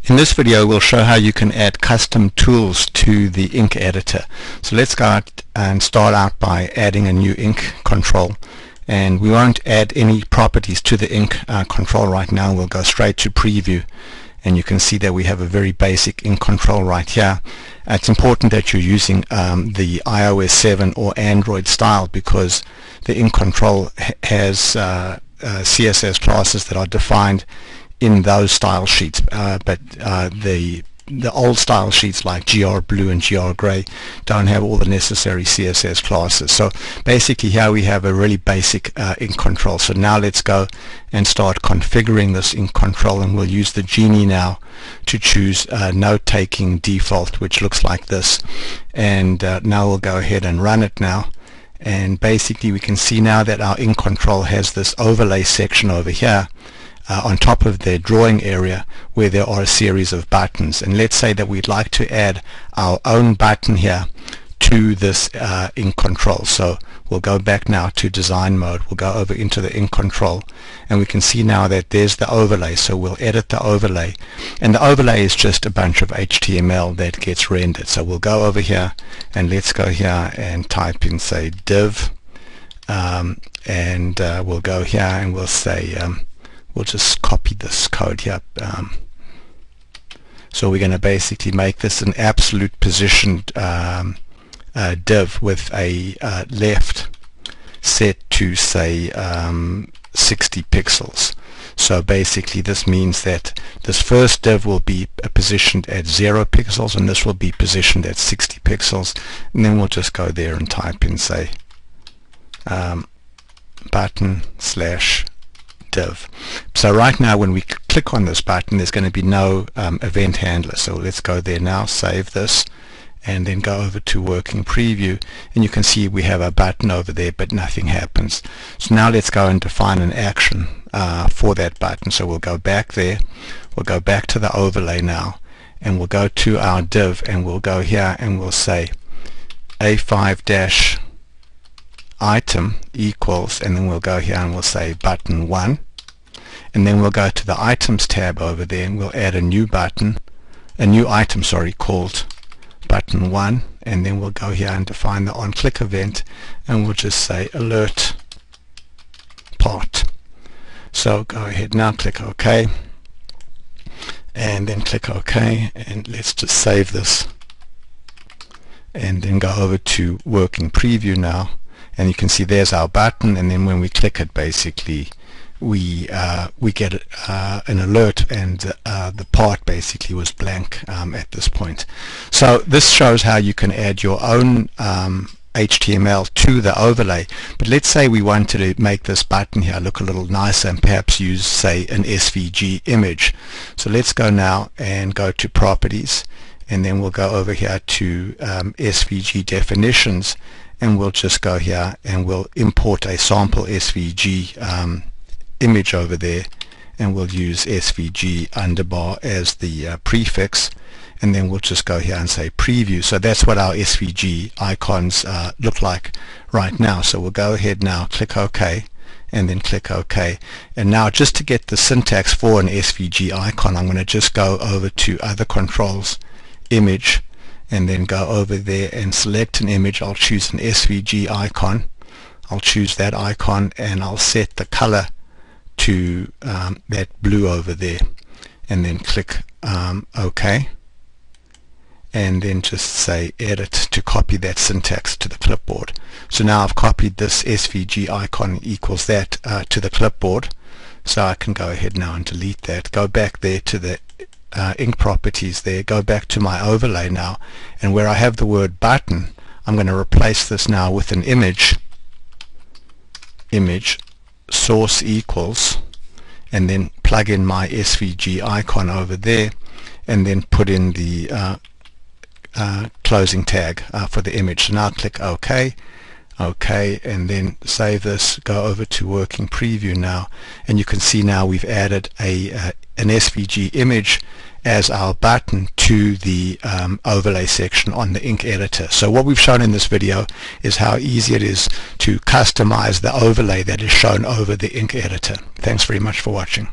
In this video we'll show how you can add custom tools to the ink editor. So let's go out and start out by adding a new ink control, and we won't add any properties to the ink control right now. We'll go straight to preview, and you can see that we have a very basic ink control right here. It's important that you're using the iOS 7 or Android style, because the ink control has CSS classes that are defined in those style sheets, but the old style sheets like GR Blue and GR Gray don't have all the necessary CSS classes. So basically here we have a really basic ink control. So now let's go and start configuring this ink control, and we'll use the Genie now to choose note-taking default, which looks like this. And now we'll go ahead and run it now. And basically we can see now that our ink control has this overlay section over here on top of the drawing area, where there are a series of buttons. And let's say that we'd like to add our own button here to this ink control. So we'll go back now to design mode. We'll go over into the ink control, and we can see now that there's the overlay. So we'll edit the overlay, and the overlay is just a bunch of HTML that gets rendered. So we'll go over here, and let's go here and type in, say, div, and we'll go here and we'll say we'll just copy this code here. So we're going to basically make this an absolute positioned div with a left set to, say, 60 pixels. So basically this means that this first div will be positioned at 0 pixels, and this will be positioned at 60 pixels. And then we'll just go there and type in, say, button slash div. So right now when we click on this button, there's going to be no event handler. So let's go there now, save this, and then go over to working preview, and you can see we have a button over there, but nothing happens. So now let's go and define an action for that button. So we'll go back there, we'll go back to the overlay now, and we'll go to our div, and we'll go here and we'll say A5- item equals, and then we'll go here and we'll say button 1, and then we'll go to the items tab over there, and we'll add a new button, a new item, sorry, called button 1, and then we'll go here and define the on-click event, and we'll just say alert part. So go ahead now, click OK, and then click OK, and let's just save this, and then go over to working preview now. And you can see there's our button, and then when we click it, basically we get an alert, and the part basically was blank at this point. So this shows how you can add your own HTML to the overlay. But let's say we wanted to make this button here look a little nicer, and perhaps use, say, an SVG image. So let's go now and go to properties, and then we'll go over here to SVG definitions, and we'll just go here and we'll import a sample SVG image over there, and we'll use SVG underbar as the prefix, and then we'll just go here and say preview. So that's what our SVG icons look like right now. So we'll go ahead now, click OK, and then click OK. And now, just to get the syntax for an SVG icon, I'm going to just go over to other controls, image, and then go over there and select an image. I'll choose an SVG icon. I'll choose that icon, and I'll set the color to that blue over there, and then click OK, and then just say edit to copy that syntax to the clipboard. So now I've copied this SVG icon equals that to the clipboard. So I can go ahead now and delete that, go back there to the ink properties there, go back to my overlay now, and where I have the word button, I'm going to replace this now with an image source equals, and then plug in my SVG icon over there, and then put in the closing tag for the image. So now click OK, and then save this, go over to working preview now, and you can see now we've added an SVG image as our button to the overlay section on the ink editor. So what we've shown in this video is how easy it is to customize the overlay that is shown over the ink editor. Thanks very much for watching.